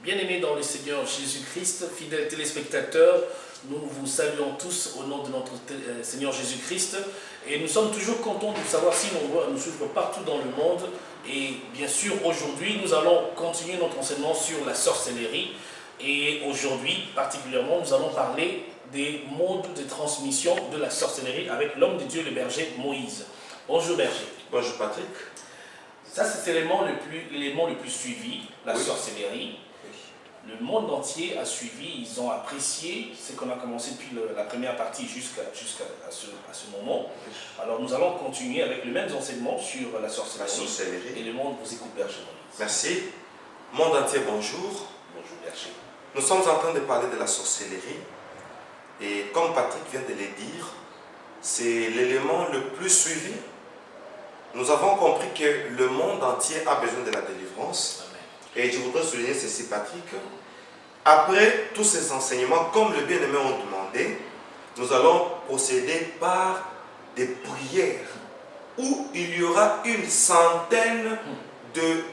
Bien-aimés dans le Seigneur Jésus-Christ, fidèles téléspectateurs, nous vous saluons tous au nom de notre Seigneur Jésus-Christ et nous sommes toujours contents de savoir si nombreux nous suivre partout dans le monde. Et bien sûr, aujourd'hui, nous allons continuer notre enseignement sur la sorcellerie. Et aujourd'hui, particulièrement, nous allons parler des modes de transmission de la sorcellerie avec l'homme de Dieu, le berger Moïse. Bonjour berger. Bonjour Patrick. Ça, c'est l'élément le plus suivi, la sorcellerie. Le monde entier a suivi, ils ont apprécié ce qu'on a commencé depuis la première partie jusqu'à ce moment. Alors nous allons continuer avec les mêmes enseignements sur la sorcellerie. Et le monde vous écoute, berger Moïse. Merci. Monde entier, bonjour. Bonjour berger. Nous sommes en train de parler de la sorcellerie. Et comme Patrick vient de le dire, c'est l'élément le plus suivi. Nous avons compris que le monde entier a besoin de la délivrance. Amen. Et je voudrais souligner ceci, Patrick. Après tous ces enseignements, comme le bien-aimé ont demandé, nous allons procéder par des prières où il y aura une centaine de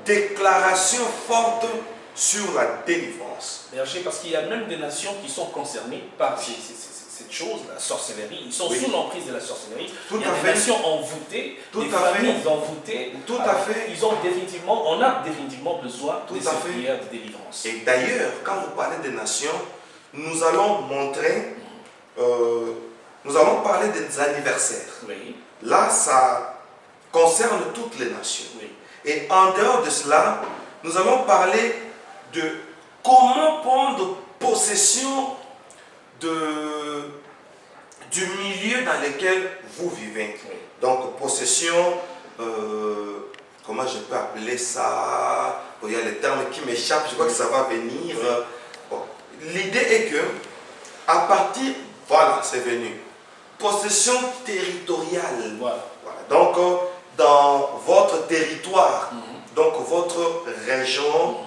déclarations fortes sur la délivrance. Berger, parce qu'il y a même des nations qui sont concernées par cette chose, la sorcellerie. Ils sont sous l'emprise de la sorcellerie. Il y a des nations envoûtées, des familles envoûtées. Tout à fait. On a définitivement besoin de cette prière de délivrance. Et d'ailleurs, quand vous parlez des nations, nous allons montrer, nous allons parler des anniversaires. Oui. Là, ça concerne toutes les nations. Oui. Et en dehors de cela, nous allons parler de comment prendre possession du milieu dans lequel vous vivez. Oui. Donc, possession, comment je peux appeler ça? Il y a les termes qui m'échappent, je crois que ça va venir. Bon. L'idée est que, à partir, voilà, c'est venu. Possession territoriale. Voilà. Voilà. Donc, dans votre territoire, donc votre région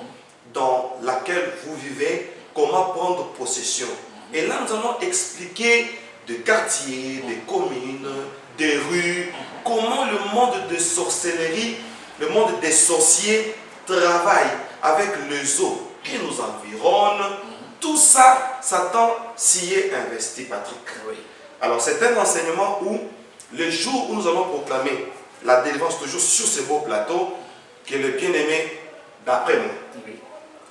dans laquelle vous vivez, comment prendre possession. Et là, nous allons expliquer des quartiers, des communes, des rues, comment le monde de sorcellerie, le monde des sorciers travaille avec les eaux qui nous environnent. Tout ça, Satan s'y est investi, Patrick. Oui. Alors, c'est un enseignement où, le jour où nous allons proclamer la délivrance, toujours sur ce beau plateau, que le bien-aimé, d'après moi,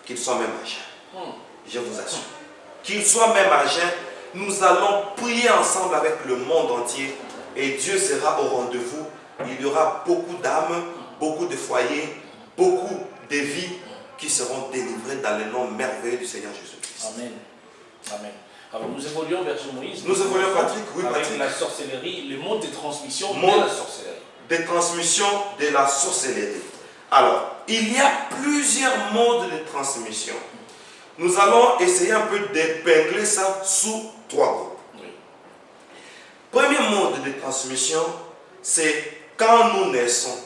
qu'il soit même à jeun. Je vous assure. Qu'il soit même à jeun, nous allons prier ensemble avec le monde entier et Dieu sera au rendez-vous. Il y aura beaucoup d'âmes, beaucoup de foyers, beaucoup de vies qui seront délivrées dans le nom merveilleux du Seigneur Jésus-Christ. Amen. Amen. Alors nous évoluons vers Moïse. Nous évoluons, Patrick, oui, avec Patrick. la sorcellerie, le mode de transmission de la sorcellerie. De transmission de la sorcellerie. Alors, il y a plusieurs modes de transmission. Nous allons essayer un peu d'épingler ça sous 3 groupes. Oui. Premier mode de transmission, c'est quand nous naissons.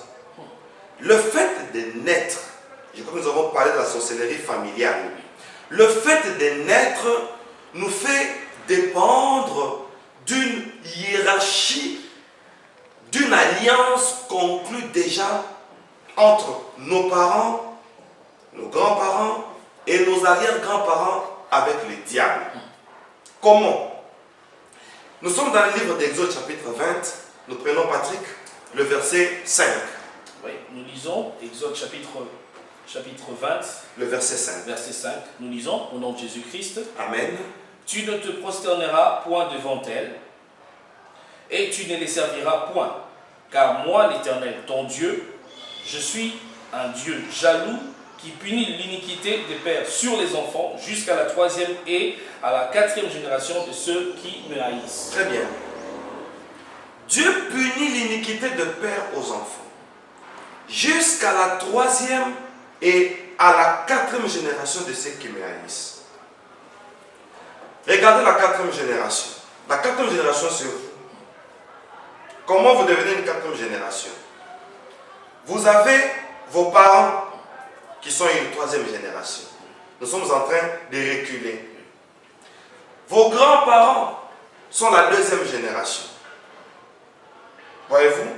Le fait de naître, je crois que nous avons parlé de la sorcellerie familiale. Le fait de naître nous fait dépendre d'une hiérarchie, d'une alliance conclue déjà entre nos parents, nos grands-parents et nos arrière-grands-parents avec le diable. Comment? Nous sommes dans le livre d'Exode chapitre 20. Nous prenons, Patrick, le verset 5. Oui, nous lisons Exode chapitre 20. Le verset 5. Verset 5. Nous lisons au nom de Jésus-Christ. Amen. Tu ne te prosterneras point devant elles, et tu ne les serviras point. Car moi, l'Éternel, ton Dieu, je suis un Dieu jaloux qui punit l'iniquité des pères sur les enfants jusqu'à la 3e et à la 4e génération de ceux qui me haïssent. Très bien. Dieu punit l'iniquité de père aux enfants jusqu'à la 3e et à la 4e génération de ceux qui me haïssent. Regardez la 4e génération. La 4e génération, c'est vous. Comment vous devenez une 4e génération? Vous avez vos parents qui sont une 3e génération. Nous sommes en train de reculer. Vos grands-parents sont la 2e génération. Voyez-vous?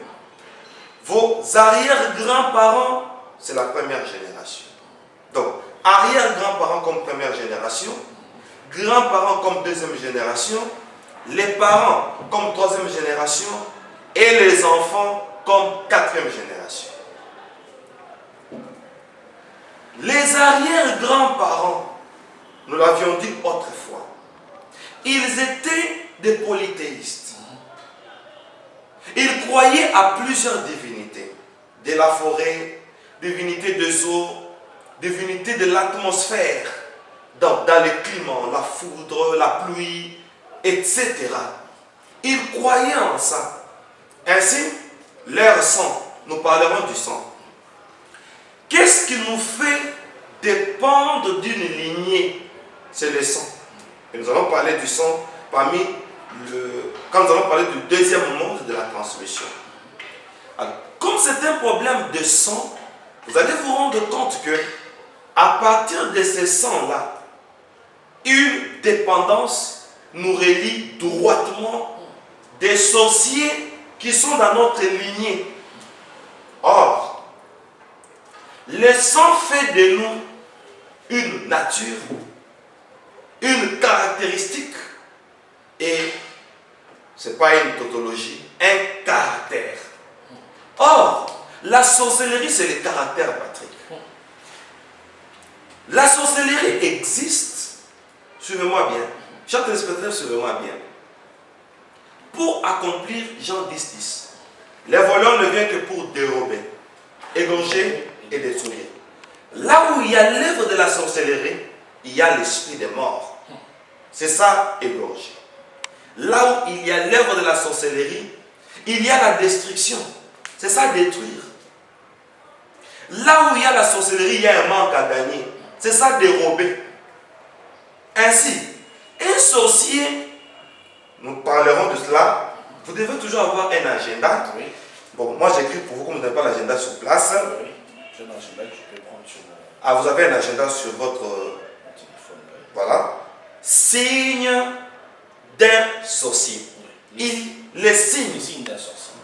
Vos arrière-grands-parents, c'est la 1re génération. Donc, arrière-grands-parents comme première génération, grands-parents comme deuxième génération, les parents comme troisième génération et les enfants comme quatrième génération. Les arrière-grands-parents, nous l'avions dit autrefois, ils étaient des polythéistes. Ils croyaient à plusieurs divinités, de la forêt, divinités des eaux, divinités de l'atmosphère, dans le climat, la foudre, la pluie, etc. Ils croyaient en ça. Ainsi, leur sang, nous parlerons du sang. Qu'est-ce qui nous fait dépendre d'une lignée? C'est le sang. Et nous allons parler du sang quand nous allons parler du deuxième monde de la transmission. Alors, comme c'est un problème de sang, vous allez vous rendre compte que à partir de ces sangs-là, une dépendance nous relie droitement des sorciers qui sont dans notre lignée. Or, le sang fait de nous une nature, une caractéristique et, ce n'est pas une tautologie, un caractère. Or, la sorcellerie, c'est le caractère, Patrick. La sorcellerie existe, suivez-moi bien, chers téléspectateurs, suivez-moi bien, pour accomplir Jean 10, les voleurs ne viennent que pour dérober, égorger et détruire. Là où il y a l'œuvre de la sorcellerie, il y a l'esprit des morts. C'est ça, égorger. Là où il y a l'œuvre de la sorcellerie, il y a la destruction. C'est ça, détruire. Là où il y a la sorcellerie, il y a un manque à gagner. C'est ça, dérober. Ainsi, un sorcier, nous parlerons de cela, vous devez toujours avoir un agenda. Oui. Bon, moi j'écris pour vous, comme vous n'avez pas l'agenda sur place. Oui. J'ai un agenda que je peux prendre sur mon Ah, vous avez un agenda sur votre... téléphone. Oui. Voilà. Signe d'un sorcier. Les signes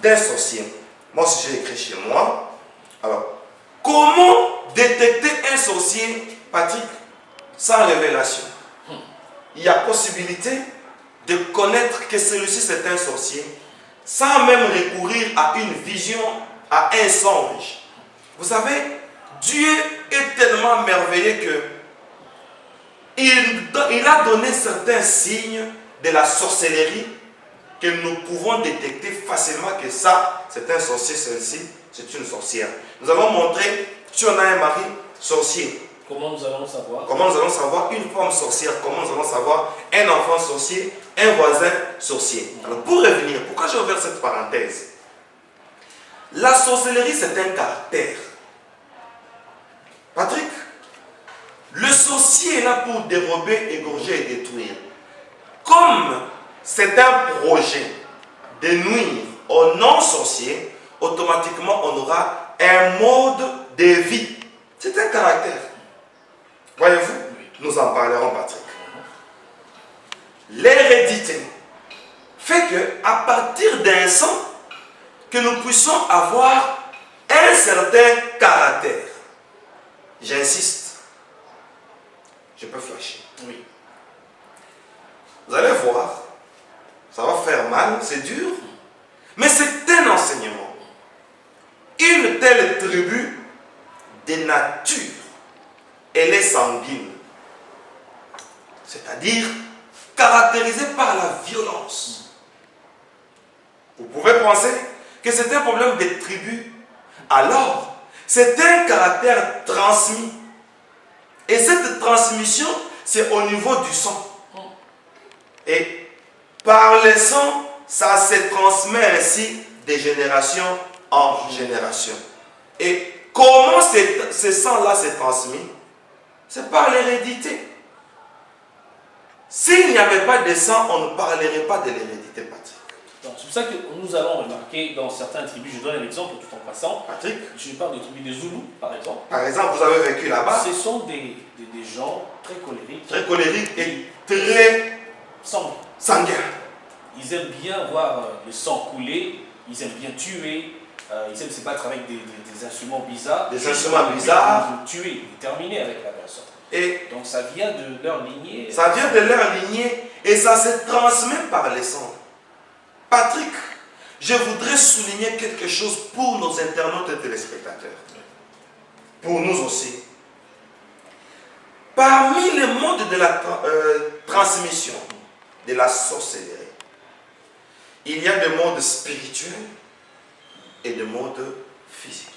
d'un sorcier. Moi aussi j'ai écrit chez moi. Alors, comment détecter un sorcier, Patrick, sans révélation? Il y a possibilité de connaître que celui-ci c'est un sorcier sans même recourir à une vision, à un songe. Vous savez, Dieu est tellement merveilleux que il a donné certains signes de la sorcellerie que nous pouvons détecter facilement que ça, c'est un sorcier, celle-ci, c'est une sorcière. Nous allons montrer si on a un mari sorcier. Comment nous allons savoir? Comment nous allons savoir une femme sorcière? Comment nous allons savoir un enfant sorcier, un voisin sorcier? Alors pour revenir, pourquoi j'ai ouvert cette parenthèse? La sorcellerie, c'est un caractère. Patrick, le sorcier est là pour dérober, égorger et détruire. Comme c'est un projet de nuire aux non-sorciers, automatiquement on aura un mode de vie. C'est un caractère. Voyez-vous, nous en parlerons, Patrick. L'hérédité fait que à partir d'un sang, que nous puissions avoir un certain caractère. J'insiste. Je peux flasher. Oui. Vous allez voir, ça va faire mal, c'est dur, mais c'est un enseignement. Une telle tribu de nature, elle est sanguine. C'est-à-dire caractérisée par la violence. Vous pouvez penser que c'est un problème de tribu. Alors, c'est un caractère transmis. Et cette transmission, c'est au niveau du sang. Et par le sang, ça se transmet ainsi de génération en génération. Et comment ce sang-là s'est transmis? C'est par l'hérédité. S'il n'y avait pas de sang, on ne parlerait pas de l'hérédité, Patrick. C'est pour ça que nous allons remarquer dans certaines tribus, je donne un exemple tout en passant. Patrick, Je parle des tribus des Zoulous, par exemple. par exemple, vous avez vécu là-bas. Ce sont des gens très colériques. Très colériques et très sanguins. Ils aiment bien voir le sang couler, ils aiment bien tuer, ils aiment se battre avec des instruments bizarres. Des instruments bizarres. De tuer, de terminer avec la personne. Et donc ça vient de leur lignée. Ça vient de leur lignée et ça se transmet par les sangs. Patrick, je voudrais souligner quelque chose pour nos internautes et téléspectateurs. Pour nous aussi. Parmi les modes de la transmission de la sorcellerie, il y a des modes spirituels et des modes physiques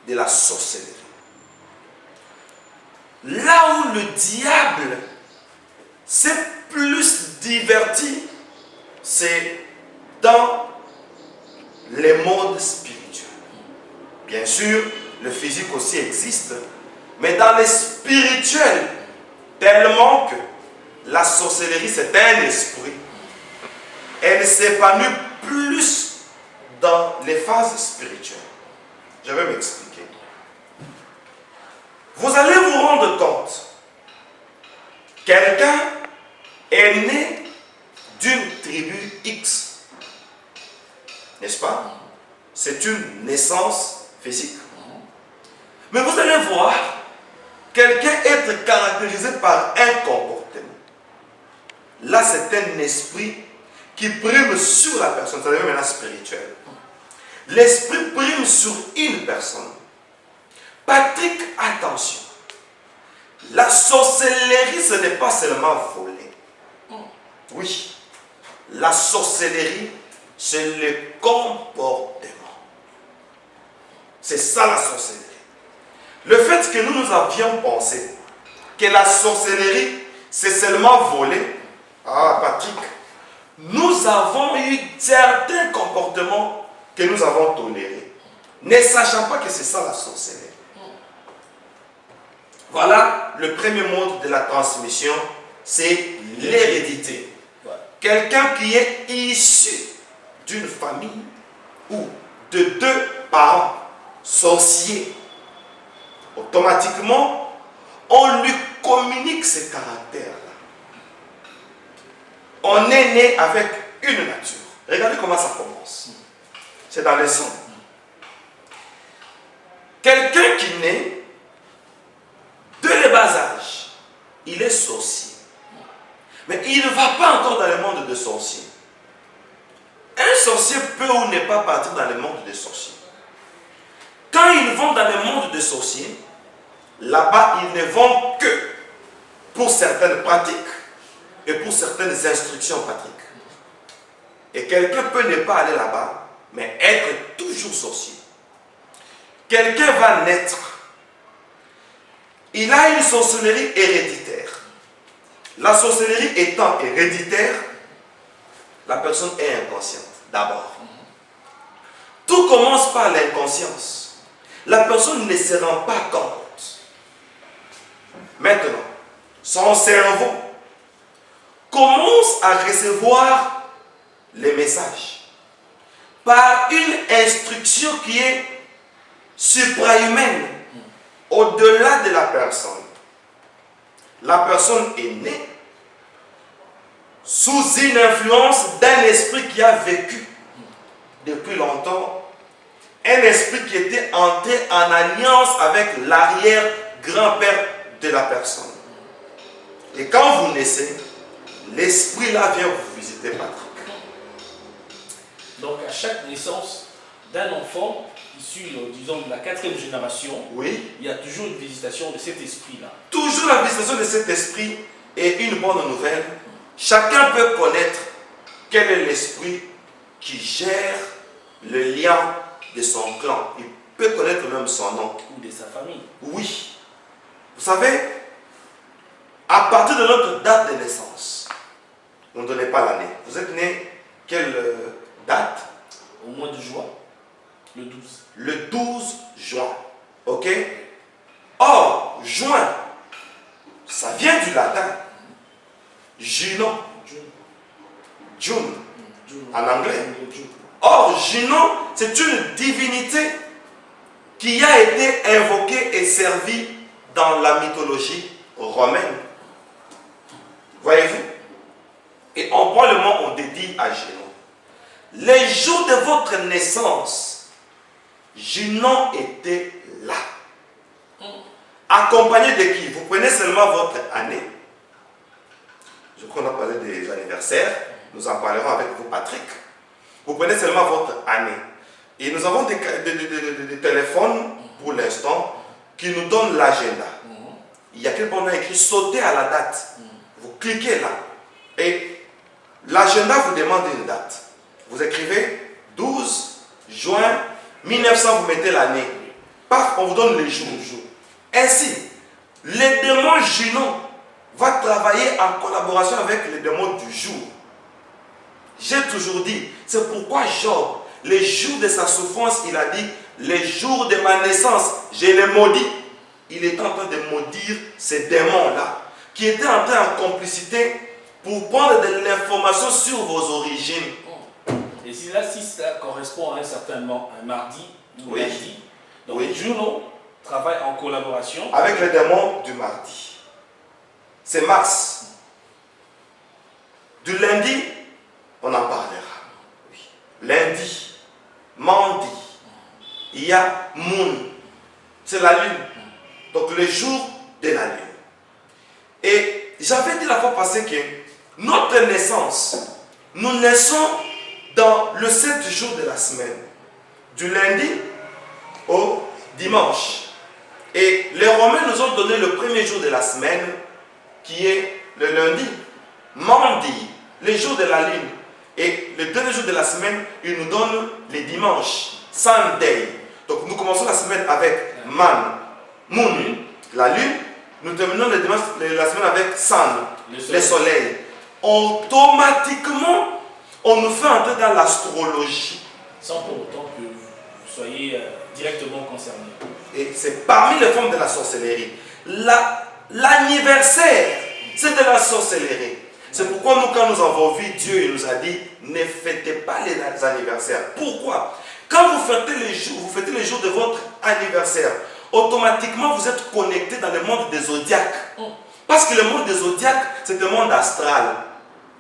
de la sorcellerie. Là où le diable s'est plus diverti, c'est dans les modes spirituels. Bien sûr, le physique aussi existe, mais dans les spirituels, tellement que la sorcellerie c'est un esprit, elle s'épanouit plus dans les phases spirituelles. Je vais m'expliquer. Vous allez vous rendre compte, quelqu'un est né d'une tribu X, n'est-ce pas? C'est une naissance physique. Mais vous allez voir quelqu'un être caractérisé par un comportement. Là, c'est un esprit qui prime sur la personne, ça devient maintenant spirituel. L'esprit prime sur une personne. Patrick, attention. La sorcellerie, ce n'est pas seulement voler. Oui. La sorcellerie, c'est le comportement. C'est ça la sorcellerie. Le fait que nous avions pensé que la sorcellerie, c'est seulement voler. Ah, Patrick, nous avons eu certains comportements que nous avons tolérés, ne sachant pas que c'est ça la sorcellerie. Voilà le premier mode de la transmission, c'est l'hérédité. Quelqu'un qui est issu d'une famille ou de deux parents sorciers, automatiquement, on lui communique ces caractères-là. On est né avec une nature. Regardez comment ça commence. C'est dans le sang. Quelqu'un qui naît de le bas âge, il est sorcier. Mais il ne va pas encore dans le monde des sorciers. Un sorcier peut ou ne pas partir dans le monde des sorciers. Quand ils vont dans le monde des sorciers, là-bas, ils ne vont que pour certaines pratiques et pour certaines instructions pratiques. Et quelqu'un peut ne pas aller là-bas, mais être toujours sorcier. Quelqu'un va naître. Il a une sorcellerie héréditaire. La sorcellerie étant héréditaire, la personne est inconsciente d'abord. Tout commence par l'inconscience. La personne ne se rend pas compte. Maintenant, son cerveau commence à recevoir les messages par une instruction qui est suprahumaine, au-delà de la personne. La personne est née sous une influence d'un esprit qui a vécu depuis longtemps, un esprit qui était entré en alliance avec l'arrière-grand-père de la personne. Et quand vous naissez, l'esprit là vient vous visiter, Patrick. Donc à chaque naissance d'un enfant, issu, disons, de la 4e génération, oui, il y a toujours une visitation de cet esprit-là. Toujours la visitation de cet esprit. Et une bonne nouvelle, chacun peut connaître quel est l'esprit qui gère le lien de son clan. Il peut connaître même son nom. Ou de sa famille. Oui. Vous savez, à partir de notre date de naissance, on ne donnait pas l'année. Vous êtes né quelle date? Au mois de juin, le 12. Le 12 juin. Ok? Or, juin, ça vient du latin. Junon. June. En anglais. Or, Junon, c'est une divinité qui a été invoquée et servie dans la mythologie romaine. Voyez-vous? Et on prend le mot, on dédie à Junon. Les jours de votre naissance Junon était là. Accompagné de qui? Vous prenez seulement votre année. Je crois qu'on a parlé des anniversaires. Nous en parlerons avec vous, Patrick. Vous prenez seulement votre année. Et nous avons des téléphones, pour l'instant, qui nous donnent l'agenda. Il y a quelque part écrit sauter à la date. Vous cliquez là. Et l'agenda vous demande une date. Vous écrivez 12 juin 1900, vous mettez l'année. Paf, on vous donne les jours. Ainsi, les démons Junon va travailler en collaboration avec les démons du jour. J'ai toujours dit, c'est pourquoi Job, les jours de sa souffrance, il a dit, les jours de ma naissance, je les maudis. Il était en train de maudire ces démons-là, qui étaient en train en complicité pour prendre de l'information sur vos origines. Et si ça correspond à un mardi ou oui. lundi, donc Junon travaille en collaboration avec les démons du mardi. C'est Mars. Du lundi, on en parlera. Oui. Lundi, mardi, il y a Moon. C'est la lune. Donc le jour de la lune. Et j'avais dit la fois passée que notre naissance, nous naissons dans le 7 jours de la semaine. Du lundi au dimanche. Et les Romains nous ont donné le premier jour de la semaine, qui est le lundi. Mardi, les jours de la lune. Et le dernier jour de la semaine, ils nous donnent les dimanches. Sunday. Donc nous commençons la semaine avec Moon, la lune. Nous terminons le dimanche, la semaine avec Sun, le soleil. Automatiquement, on nous fait entrer dans l'astrologie. Sans pour autant que vous soyez directement concerné. Et c'est parmi les formes de la sorcellerie. L'anniversaire, c'est de la sorcellerie. C'est pourquoi nous, quand nous avons vu Dieu, il nous a dit, ne fêtez pas les anniversaires. Pourquoi? Quand vous fêtez les jours de votre anniversaire, automatiquement vous êtes connecté dans le monde des zodiaques. Parce que le monde des zodiaques, c'est un monde astral.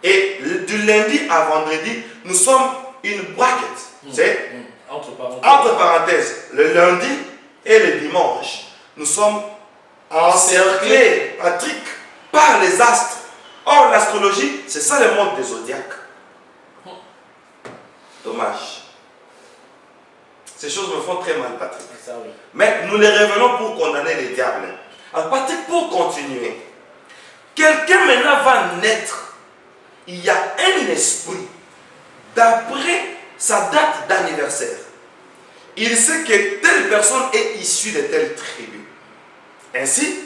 Et du lundi à vendredi, nous sommes une bracket. C'est entre parenthèses, le lundi et le dimanche. Nous sommes encerclés, Patrick, par les astres. Or, l'astrologie, c'est ça le monde des zodiaques. Dommage. Ces choses me font très mal, Patrick. Ça, oui. Mais nous les révélons pour condamner les diables. Alors, Patrick, pour continuer, quelqu'un maintenant va naître. Il y a un esprit, d'après sa date d'anniversaire. Il sait que telle personne est issue de telle tribu. Ainsi,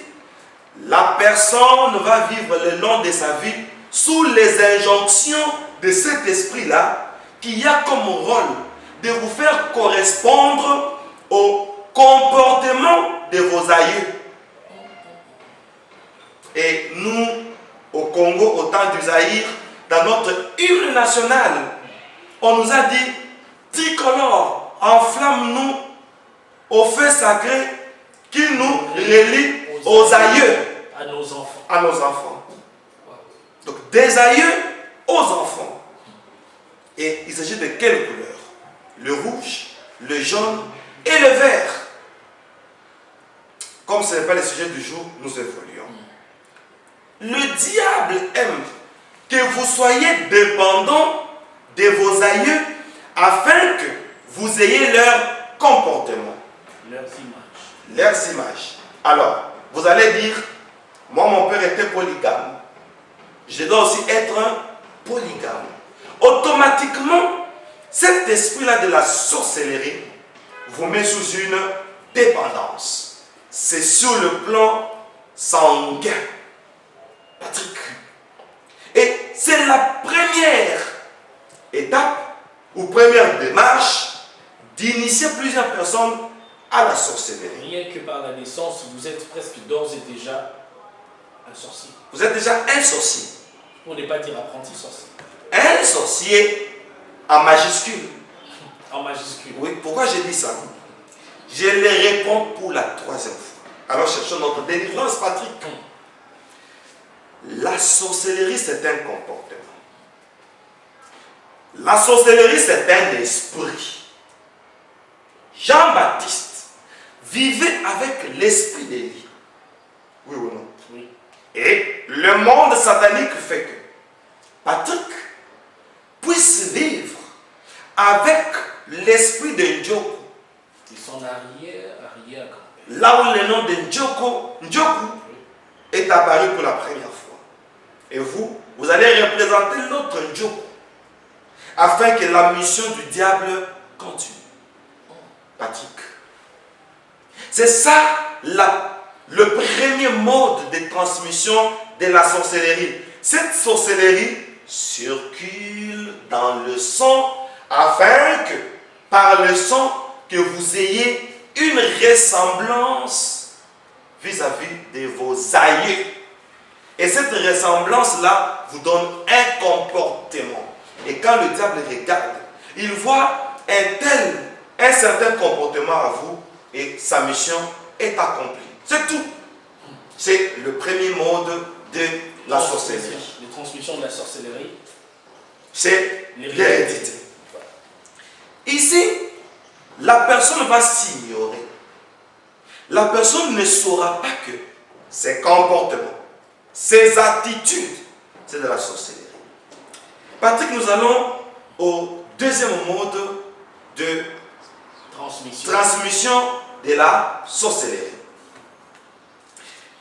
la personne va vivre le long de sa vie sous les injonctions de cet esprit-là qui a comme rôle de vous faire correspondre au comportement de vos aïeux. Et nous, au Congo, au temps du Zaïre, dans notre hymne national, on nous a dit, tricolore, enflamme-nous au feu sacré qui nous relie aux aïeux. À nos enfants. À nos enfants. Donc des aïeux aux enfants. Et il s'agit de quelle couleur? Le rouge, le jaune et le vert. Comme ce n'est pas le sujet du jour, nous évoluons. Le diable aime que vous soyez dépendants de vos aïeux afin que vous ayez leur comportement. Leurs images. Alors, vous allez dire, moi mon père était polygame. Je dois aussi être un polygame. Automatiquement, cet esprit-là de la sorcellerie vous met sous une dépendance. C'est sur le plan sanguin. Patrick. Et c'est la première étape ou première démarche d'initier plusieurs personnes à la sorcellerie. Rien que par la naissance, vous êtes presque d'ores et déjà un sorcier. Vous êtes déjà un sorcier. Pour ne pas dire apprenti sorcier. Un sorcier en majuscule. En majuscule. Oui, pourquoi j'ai dit ça? Je les réponds pour la troisième fois. Alors cherchons notre délivrance, Patrick. La sorcellerie, c'est un comportement. La sorcellerie, c'est un esprit. Jean-Baptiste vivait avec l'esprit d'Élie. Oui ou non? Oui. Et le monde satanique fait que Patrick puisse vivre avec l'esprit de Ndjoku. Ils sont arrière-grand-père. Là où le nom de Ndjoku est apparu pour la première fois. Et vous allez représenter l'autre Ndjoku afin que la mission du diable continue. Patrick. C'est ça le premier mode de transmission de la sorcellerie. Cette sorcellerie circule dans le sang afin que, par le sang, que vous ayez une ressemblance vis-à-vis de vos aïeux. Et cette ressemblance-là vous donne un comportement. Et quand le diable regarde, il voit un certain comportement à vous et sa mission est accomplie. C'est tout. C'est le premier mode de la sorcellerie. Les transmissions de la sorcellerie. C'est l'hérédité. Ici, la personne va s'ignorer. La personne ne saura pas que ses comportements, ses attitudes, c'est de la sorcellerie. Patrick, nous allons au deuxième mode de transmission de la sorcellerie.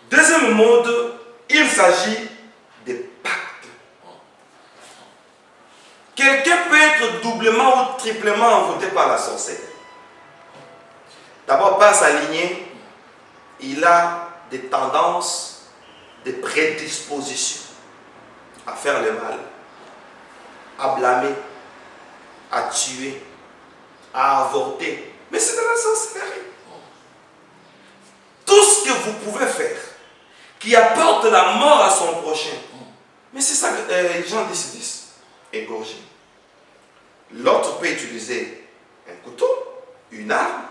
Deuxième mode, il s'agit de pactes. Quelqu'un peut être doublement ou triplement envoûté par la sorcellerie. D'abord, par sa lignée, il a des tendances, des prédispositions à faire le mal, à blâmer, à tuer, à avorter. Mais c'est de la sorcellerie. Tout ce que vous pouvez faire qui apporte la mort à son prochain. Mais c'est ça que Jean 10, égorger. L'autre peut utiliser un couteau, une arme,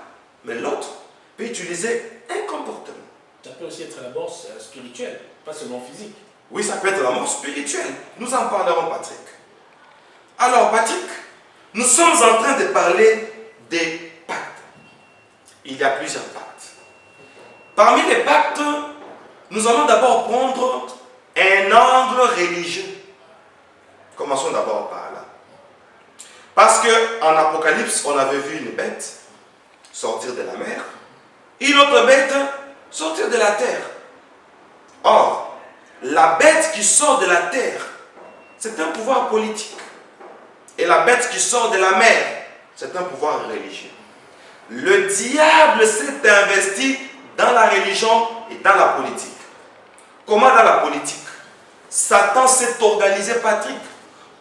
mais l'autre peut utiliser un comportement. Ça peut aussi être la mort spirituelle, pas seulement physique. Oui, ça peut être la mort spirituelle. Nous en parlerons, Patrick. Alors, Patrick, nous sommes en train de parler des pactes. Il y a plusieurs pactes. Parmi les pactes, nous allons d'abord prendre un angle religieux. Commençons d'abord par là. Parce qu'en Apocalypse, on avait vu une bête sortir de la mer, une autre bête sortir de la terre. Or, la bête qui sort de la terre, c'est un pouvoir politique. Et la bête qui sort de la mer, c'est un pouvoir religieux. Le diable s'est investi dans la religion et dans la politique. Comment dans la politique? Satan s'est organisé, Patrick,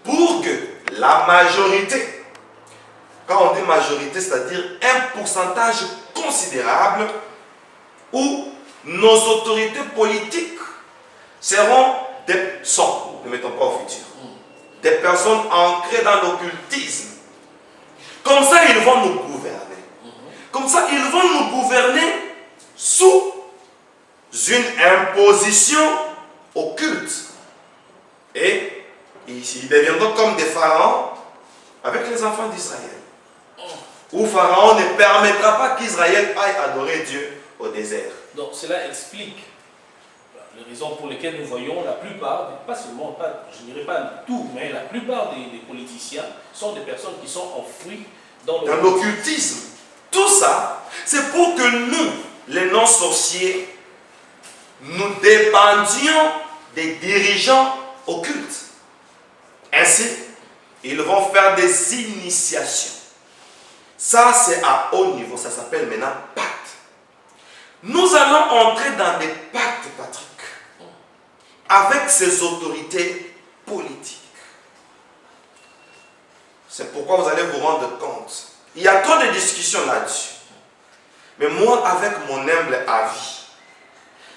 pour que la majorité, quand on dit majorité, c'est-à-dire un pourcentage considérable où nos autorités politiques seront ne mettons pas au futur, des personnes ancrées dans l'occultisme. Comme ça, ils vont nous gouverner. Comme ça, ils vont nous gouverner sous une imposition occulte. Et ils deviendront comme des pharaons avec les enfants d'Israël. Où Pharaon ne permettra pas qu'Israël aille adorer Dieu au désert. Donc cela explique les raisons pour lesquelles nous voyons la plupart, pas seulement, je ne dirais pas tout, mais la plupart des politiciens sont des personnes qui sont enfouies dans l'occultisme. Tout ça, c'est pour que nous, les non-sorciers, nous dépendions des dirigeants occultes. Ainsi, ils vont faire des initiations. Ça, c'est à haut niveau. Ça s'appelle maintenant pacte. Nous allons entrer dans des pactes, Patrick, avec ces autorités politiques. C'est pourquoi vous allez vous rendre compte. Il y a trop de discussions là-dessus. Mais moi, avec mon humble avis,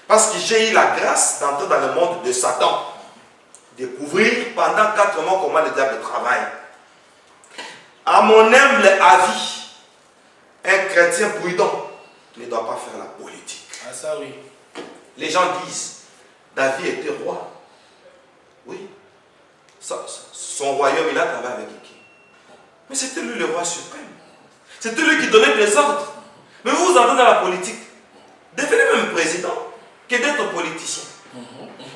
parce que j'ai eu la grâce d'entrer dans le monde de Satan, découvrir pendant 4 mois comment le diable travaille. À mon humble avis, un chrétien prudent ne doit pas faire la politique. Ah ça oui. Les gens disent, David était roi. Oui. Son royaume, il a travaillé avec qui? Mais c'était lui le roi suprême. C'était lui qui donnait des ordres. Mais vous vous entrez dans la politique. Devenez même président que d'être politicien.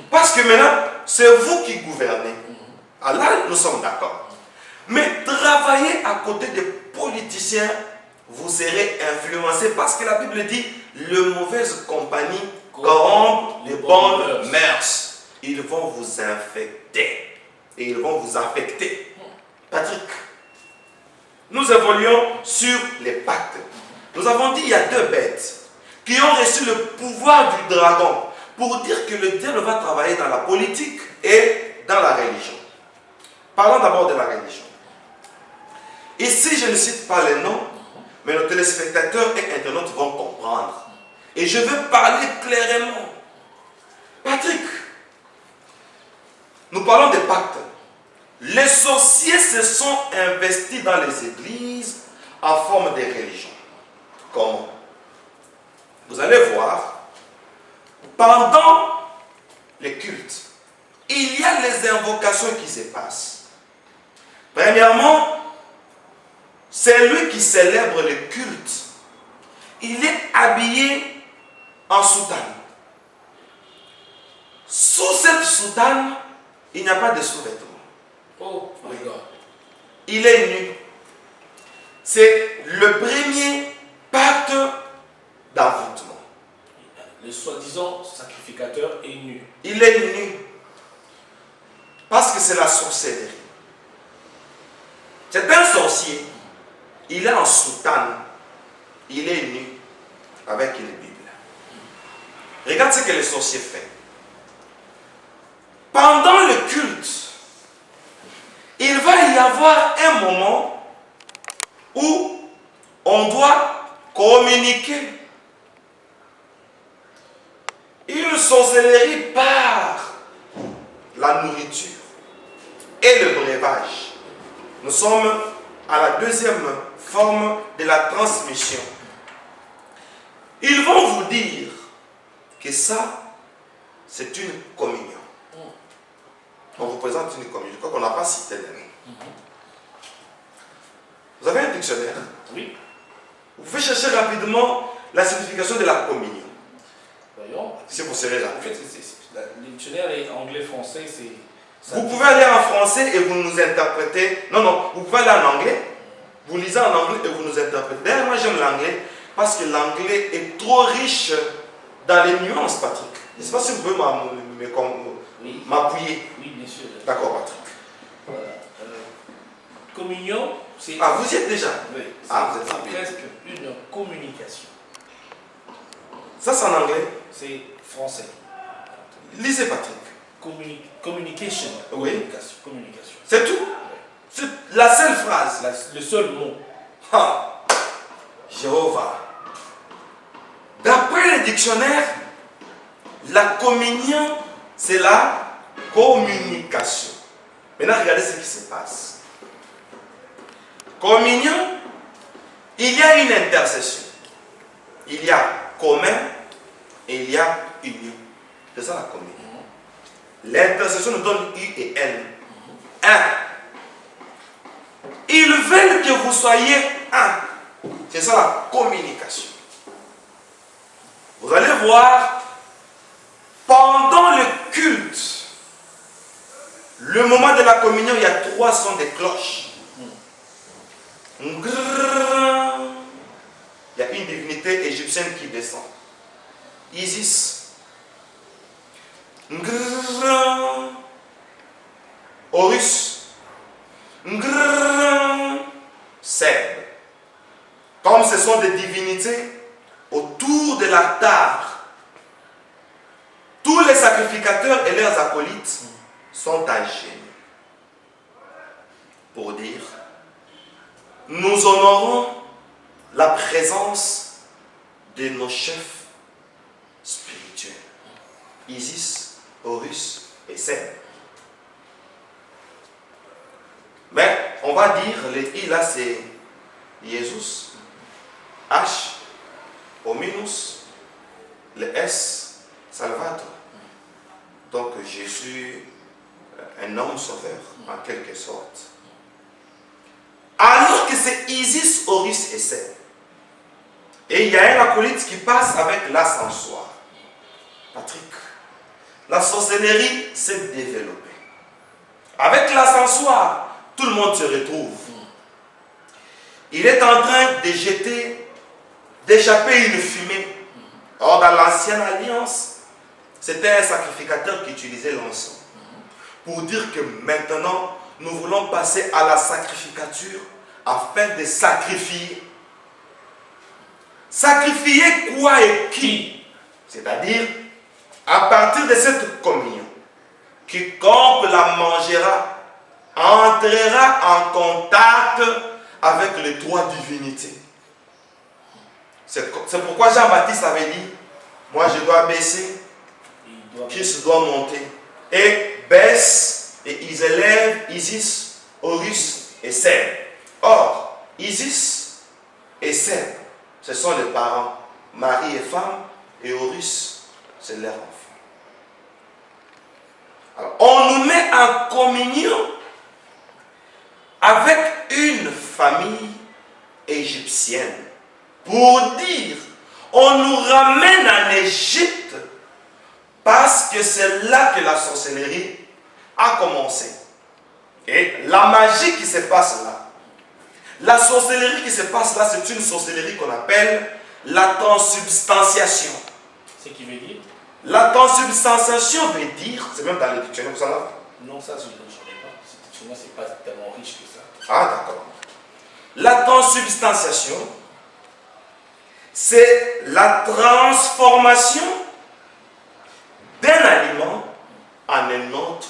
Parce que maintenant, c'est vous qui gouvernez. Alors là, nous sommes d'accord. Mais travailler à côté des politiciens, vous serez influencé parce que la Bible dit le mauvaise compagnie corrompt les bonnes mœurs. Ils vont vous infecter. Et ils vont vous affecter. Patrick, nous évoluons sur les pactes. Nous avons dit il y a deux bêtes qui ont reçu le pouvoir du dragon pour dire que le diable va travailler dans la politique et dans la religion. Parlons d'abord de la religion. Ici, je ne cite pas les noms, mais nos téléspectateurs et internautes vont comprendre. Et je veux parler clairement. Patrick, nous parlons des pactes. Les sorciers se sont investis dans les églises en forme de religion. Comment? Vous allez voir, pendant les cultes, il y a les invocations qui se passent. Premièrement, c'est lui qui célèbre le culte. Il est habillé en soutane. Sous cette soutane, il n'y a pas de sous-vêtements. Oh my God. Il est nu. C'est le premier pacte d'envoûtement. Le soi-disant sacrificateur est nu. Il est nu. Parce que c'est la sorcellerie. C'est un sorcier. Il est en soutane. Il est nu avec une Bible. Regarde ce que le sorcier fait. Pendant le culte, il va y avoir un moment où on doit communiquer. Une sorcellerie par la nourriture et le breuvage. Nous sommes à la deuxième forme de la transmission. Ils vont vous dire que ça, c'est une communion. On vous présente une communion. Je crois qu'on n'a pas cité les noms. Vous avez un dictionnaire? Oui. Vous pouvez chercher rapidement la signification de la communion. Voyons. Si vous serez En rapide. fait, le dictionnaire est anglais-français, c'est... Vous pouvez aller en français et vous nous interprétez. Non, vous pouvez aller en anglais. Vous lisez en anglais et vous nous interprétez. D'ailleurs, moi j'aime l'anglais parce que l'anglais est trop riche dans les nuances, Patrick. Je ne sais pas si vous pouvez m'appuyer. Oui, bien sûr. D'accord, Patrick. Voilà. Communion, c'est... Ah, vous y êtes déjà? Oui, Vous êtes c'est rapide. presque une communication. Ça, c'est en anglais. C'est français. Lisez, Patrick. Communication. Oui. Communication. C'est tout. C'est la seule phrase. Le seul mot. Ah, Jéhovah. D'après le dictionnaire, la communion, c'est la communication. Maintenant, regardez ce qui se passe. Communion, il y a une intercession. Il y a commun et il y a union. C'est ça la communion. L'intercession nous donne U et N. Un. Ils veulent que vous soyez un. C'est ça la communication. Vous allez voir, pendant le culte, le moment de la communion, il y a 3 sons de cloches. Il y a une divinité égyptienne qui descend. Isis. Horus. Seb. Comme ce sont des divinités, autour de l'altar, tous les sacrificateurs et leurs acolytes sont à genoux pour dire: nous honorons la présence de nos chefs spirituels, Isis, Horus et Seb. Mais on va dire, le I là c'est Jésus, H, Hominus, le S, Salvator. Donc Jésus, un homme sauveur en quelque sorte. Alors que c'est Isis, Horus et Seth. Et il y a un acolyte qui passe avec l'ascensoir. Patrick, la sorcellerie s'est développée. Avec l'ascensoir, tout le monde se retrouve. Il est en train de jeter, d'échapper une fumée. Or, dans l'ancienne alliance, c'était un sacrificateur qui utilisait l'encens. Pour dire que maintenant, nous voulons passer à la sacrificature afin de sacrifier. Sacrifier quoi et qui? C'est-à-dire, à partir de cette communion, quiconque la mangera entrera en contact avec les trois divinités. C'est pourquoi Jean-Baptiste avait dit, moi je dois baisser, Christ doit monter. Et baisse et ils élèvent Isis, Horus et Seth. Or, Isis et Seth, ce sont les parents, mari et femme, et Horus, c'est leur enfant. Alors, on nous met en communion avec une famille égyptienne pour dire, on nous ramène en Égypte parce que c'est là que la sorcellerie a commencé. Et la magie qui se passe là, la sorcellerie qui se passe là, c'est une sorcellerie qu'on appelle la transubstantiation. Ce qui veut dire? La transubstantiation veut dire, c'est même dans le dictionnaire, vous en avez? Non, ça je ne connais pas. Ce dictionnaire, c'est pas tellement riche que ça. Ah, d'accord. La transubstantiation, c'est la transformation d'un aliment en un autre.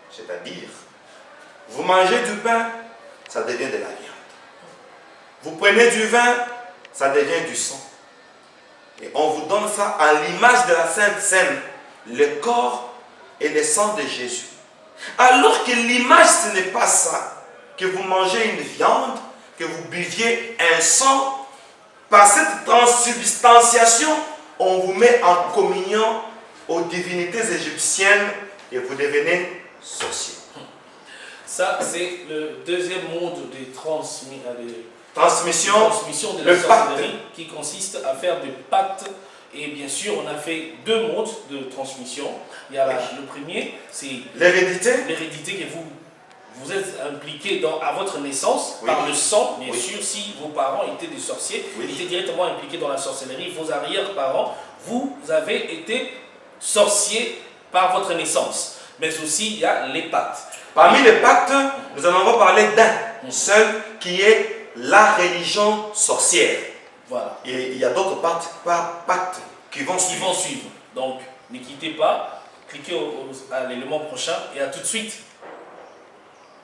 C'est-à-dire, vous mangez du pain, ça devient de la viande. Vous prenez du vin, ça devient du sang. Et on vous donne ça à l'image de la Sainte Seine, le corps et le sang de Jésus. Alors que l'image, ce n'est pas ça. Que vous mangez une viande, que vous buviez un sang. Par cette transubstantiation, on vous met en communion aux divinités égyptiennes et vous devenez sorcier. Ça, c'est le deuxième monde des transmission de la sorcellerie qui consiste à faire des pactes. Et bien sûr, on a fait deux modes de transmission. Il y a le premier, c'est l'hérédité. L'hérédité que vous êtes impliqué à votre naissance par le sang, bien sûr. Si vos parents étaient des sorciers, étaient directement impliqués dans la sorcellerie, vos arrière-parents, vous avez été sorciers par votre naissance. Mais aussi, il y a les pactes. Parmi les pactes, nous en avons parlé d'un seul qui est la religion sorcière. Voilà. Et il y a d'autres pactes qui vont suivre. Donc, ne quittez pas, cliquez à l'élément prochain et à tout de suite.